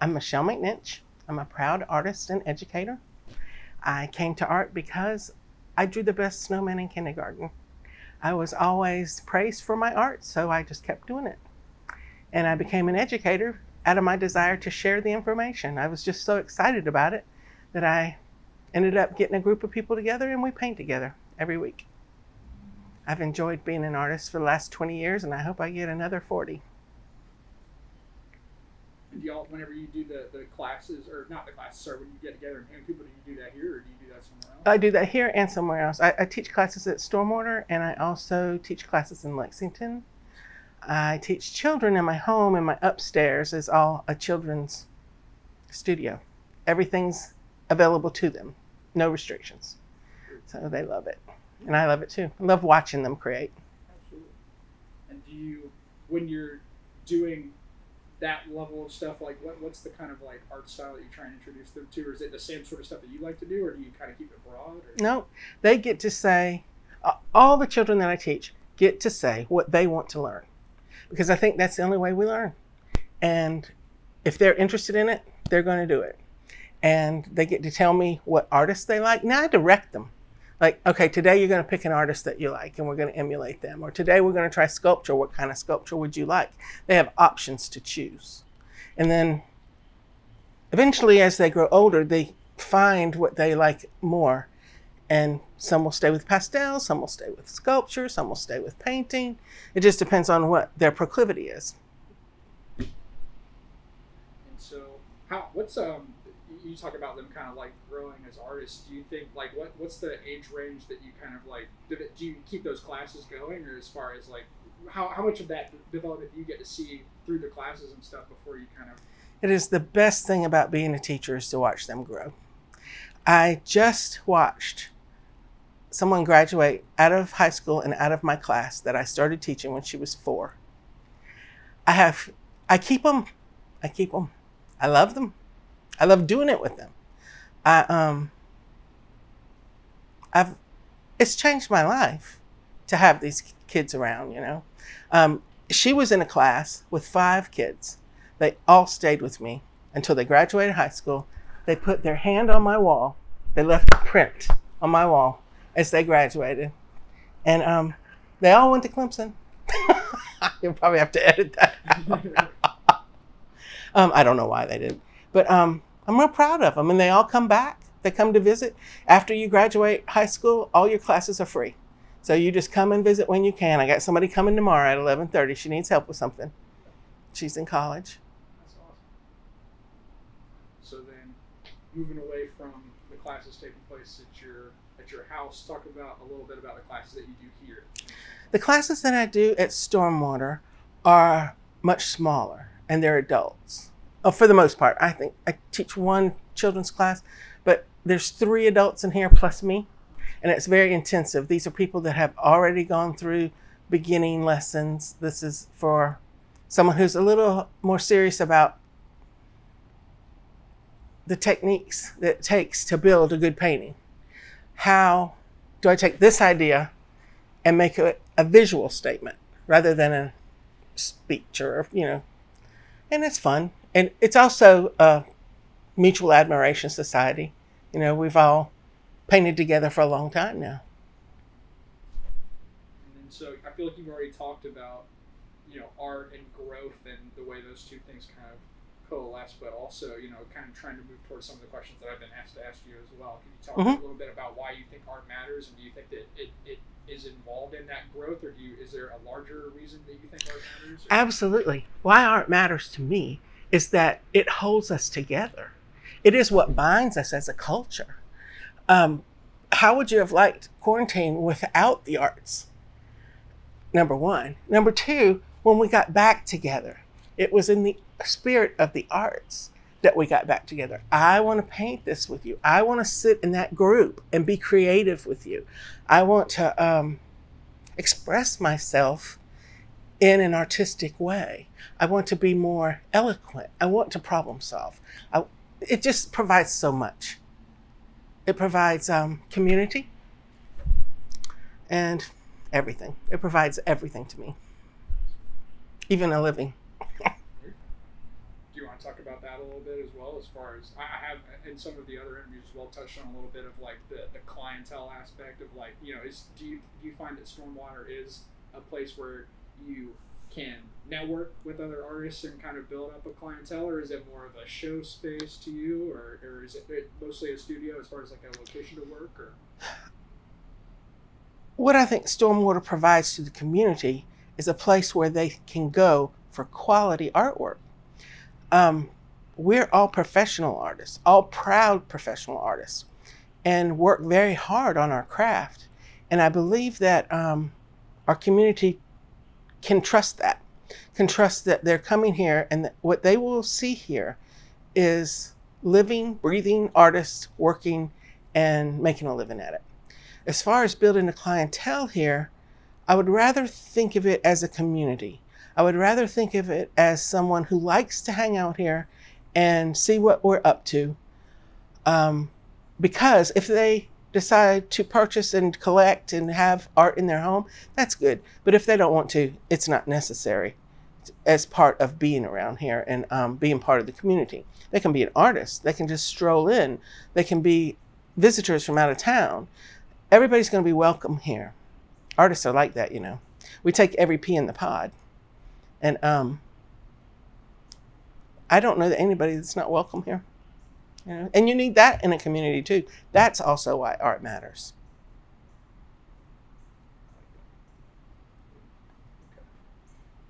I'm Michel McNinch. I'm a proud artist and educator. I came to art because I drew the best snowman in kindergarten. I was always praised for my art, so I just kept doing it. And I became an educator out of my desire to share the information. I was just so excited about it that I ended up getting a group of people together and we paint together every week. I've enjoyed being an artist for the last 20 years and I hope I get another 40. And do y'all, whenever you do the classes, or not the classes, sorry, when you get together and paint people, do you do that here or do you do that somewhere else? I do that here and somewhere else. I teach classes at Stormwater and I also teach classes in Lexington. I teach children in my home, and my upstairs is all a children's studio. Everything's available to them, no restrictions. So they love it. And I love it too. I love watching them create. Absolutely. And do you, when you're doing that level of stuff, like what's the kind of like art style that you try and introduce them to? Or is it the same sort of stuff that you like to do, or do you kind of keep it broad? Or? No, they get to say, all the children that I teach get to say what they want to learn. Because I think that's the only way we learn. And if they're interested in it, they're going to do it. And they get to tell me what artists they like. Now I direct them. Like, okay, today you're going to pick an artist that you like and we're going to emulate them. Or today we're going to try sculpture. What kind of sculpture would you like? They have options to choose. And then eventually as they grow older, they find what they like more. And some will stay with pastels, some will stay with sculpture, some will stay with painting. It just depends on what their proclivity is. And so, you talk about them kind of like growing as artists. Do you think like what's the age range that you kind of like? Do you keep those classes going, or as far as like how much of that development do you get to see through the classes and stuff before you kind of? It is the best thing about being a teacher is to watch them grow. I just watched someone graduate out of high school and out of my class that I started teaching when she was 4. I keep them. I love them. I love doing it with them. It's changed my life to have these kids around, you know. She was in a class with 5 kids. They all stayed with me until they graduated high school. They put their hand on my wall. They left a print on my wall as they graduated. And they all went to Clemson. You'll probably have to edit that out. I don't know why they did. But I'm real proud of them. And they all come back. They come to visit. After you graduate high school, all your classes are free. So you just come and visit when you can. I got somebody coming tomorrow at 11:30. She needs help with something. She's in college. That's awesome. So then, moving away from the classes taking place at your house, talk about a little bit about the classes that you do here. The classes that I do at Stormwater are much smaller, and they're adults. For the most part, I think I teach 1 children's class, but there's 3 adults in here plus me, and it's very intensive. These are people that have already gone through beginning lessons. This is for someone who's a little more serious about the techniques that it takes to build a good painting. How do I take this idea and make it a visual statement rather than a speech or, you know, and it's fun. And it's also a mutual admiration society. You know, we've all painted together for a long time now. And then so I feel like you've already talked about, you know, art and growth and the way those two things kind of coalesce, but also, you know, kind of trying to move towards some of the questions that I've been asked to ask you as well. Can you talk a little bit about why you think art matters, and do you think that it is involved in that growth, or is there a larger reason that you think art matters? Or? Absolutely. Why art matters to me is that it holds us together. It is what binds us as a culture. How would you have liked quarantine without the arts? Number 1. Number 2, when we got back together, it was in the spirit of the arts that we got back together. I want to paint this with you. I want to sit in that group and be creative with you. I want to express myself in an artistic way. I want to be more eloquent. I want to problem solve. It just provides so much. It provides community and everything. It provides everything to me, even a living. Do you want to to talk about that a little bit as well, as far as I have in some of the other interviews as well touched on a little bit of like the clientele aspect of like, you know, do you find that Stormwater is a place where you can network with other artists and kind of build up a clientele, or is it more of a show space to you, or is it mostly a studio as far as like a location to work? Or what I think Stormwater provides to the community is a place where they can go for quality artwork. We're all professional artists, all proud professional artists, and work very hard on our craft. And I believe that our community can trust that they're coming here, and that what they will see here is living, breathing artists working and making a living at it. As far as building a clientele here, I would rather think of it as a community. I would rather think of it as someone who likes to hang out here and see what we're up to. Because if they decide to purchase and collect and have art in their home, that's good. But if they don't want to, it's not necessary as part of being around here and being part of the community. They can be an artist. They can just stroll in. They can be visitors from out of town. Everybody's going to be welcome here. Artists are like that, you know. We take every pea in the pod. And I don't know that anybody that's not welcome here. You know? And you need that in a community too. That's also why art matters.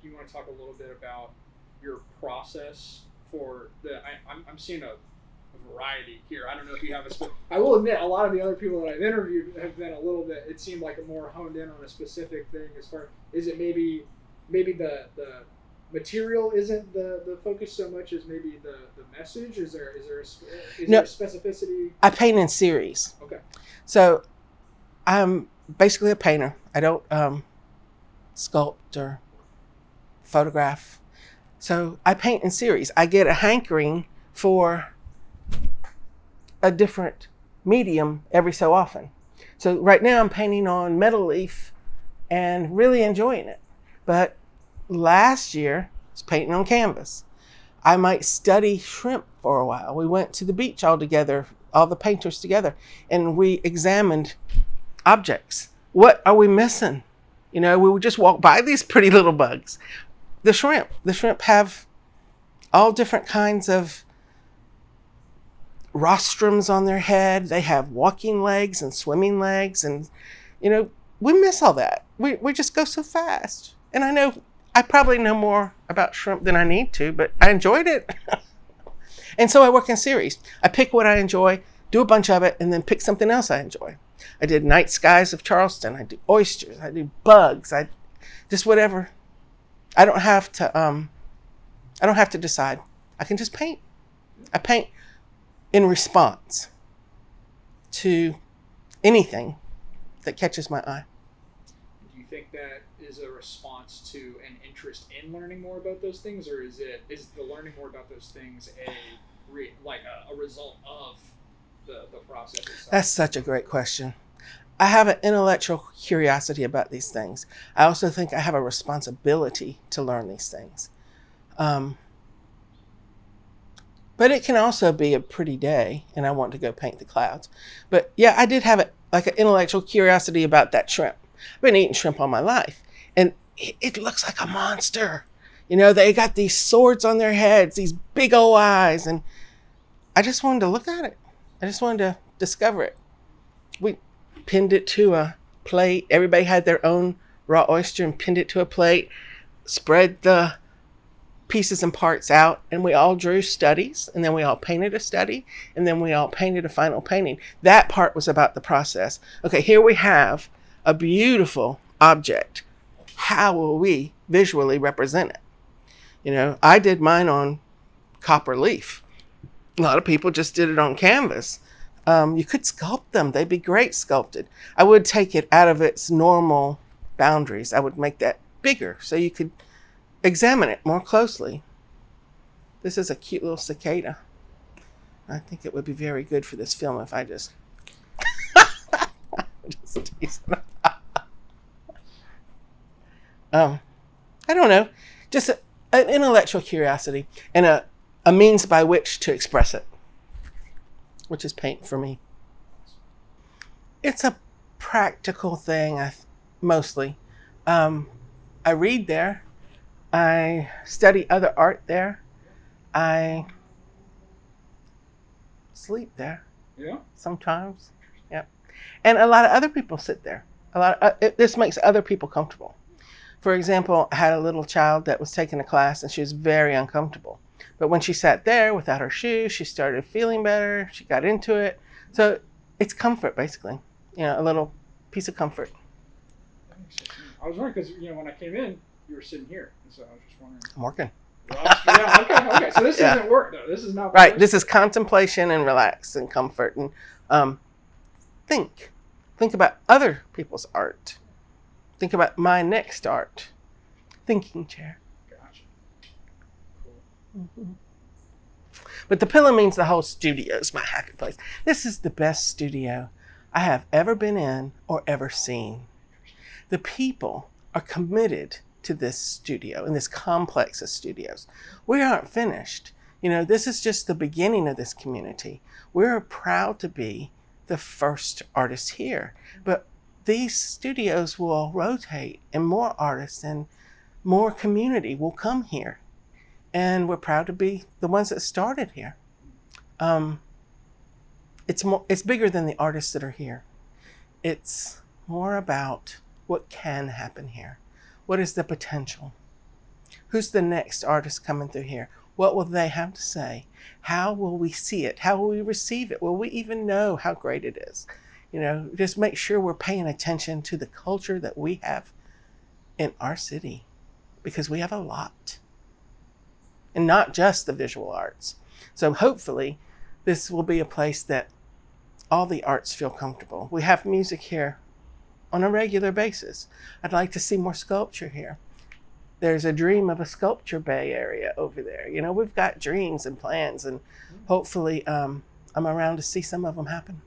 Do you want to talk a little bit about your process for I'm seeing a variety here. I don't know if you have I will admit a lot of the other people that I've interviewed have been a little bit, it seemed like a more honed in on a specific thing as far, is it maybe the material isn't the focus so much as maybe the message? Is there a specificity? I paint in series. Okay. So I'm basically a painter. I don't sculpt or photograph. So I paint in series. I get a hankering for a different medium every so often. So right now I'm painting on metal leaf and really enjoying it. But last year I was painting on canvas. I might study shrimp for a while. We went to the beach all together, all the painters together, and we examined objects. What are we missing? You know, we would just walk by these pretty little bugs. The shrimp have all different kinds of rostrums on their head. They have walking legs and swimming legs, and you know, we miss all that. We just go so fast. And I know I probably know more about shrimp than I need to, but I enjoyed it. And so I work in series. I pick what I enjoy, do a bunch of it, and then pick something else I enjoy. I did night skies of Charleston. I do oysters. I do bugs. I just whatever. I don't have to decide. I can just paint. I paint in response to anything that catches my eye. Do you think that is a response to an interest in learning more about those things, or is the learning more about those things a result of the process itself? That's such a great question. I have an intellectual curiosity about these things. I also think I have a responsibility to learn these things. But it can also be a pretty day and I want to go paint the clouds. But yeah, I did have an intellectual curiosity about that shrimp. I've been eating shrimp all my life, and it looks like a monster. You know, they got these swords on their heads, these big old eyes, and I just wanted to look at it. I just wanted to discover it. We pinned it to a plate. Everybody had their own raw oyster and pinned it to a plate, spread the pieces and parts out, and we all drew studies, and then we all painted a study, and then we all painted a final painting. That part was about the process. Okay, here we have a beautiful object. How will we visually represent it? You know, I did mine on copper leaf. A lot of people just did it on canvas. You could sculpt them. They'd be great sculpted. I would take it out of its normal boundaries. I would make that bigger so you could examine it more closely. This is a cute little cicada. I think it would be very good for this film if I just tease it. I don't know, just an intellectual curiosity and a a means by which to express it, which is paint for me. It's a practical thing, mostly. I read there. I study other art there. I sleep there. Yeah. Sometimes. Yep. And a lot of other people sit there. This makes other people comfortable. For example, I had a little child that was taking a class and she was very uncomfortable. But when she sat there without her shoes, she started feeling better. She got into it. So it's comfort, basically. A little piece of comfort. That makes sense. I was wondering because, when I came in, you were sitting here. And so I was just wondering. I'm working. Yeah, okay. So this isn't work, though. This is not right. This is contemplation and relax and comfort. And think about other people's art. Think about my next art. Thinking chair. Gotcha. Cool. Mm-hmm. But the pillow means the whole studio is my happy place. This is the best studio I have ever been in or ever seen. The people are committed to this studio and this complex of studios. We aren't finished. This is just the beginning of this community. We're proud to be the first artists here, but these studios will rotate and more artists and more community will come here. And we're proud to be the ones that started here. It's bigger than the artists that are here. It's more about what can happen here. What is the potential? Who's the next artist coming through here? What will they have to say? How will we see it? How will we receive it? Will we even know how great it is? Just make sure we're paying attention to the culture that we have in our city, because we have a lot. And not just the visual arts. So hopefully this will be a place that all the arts feel comfortable. We have music here on a regular basis. I'd like to see more sculpture here. There's a dream of a sculpture bay area over there. We've got dreams and plans, and hopefully I'm around to see some of them happen.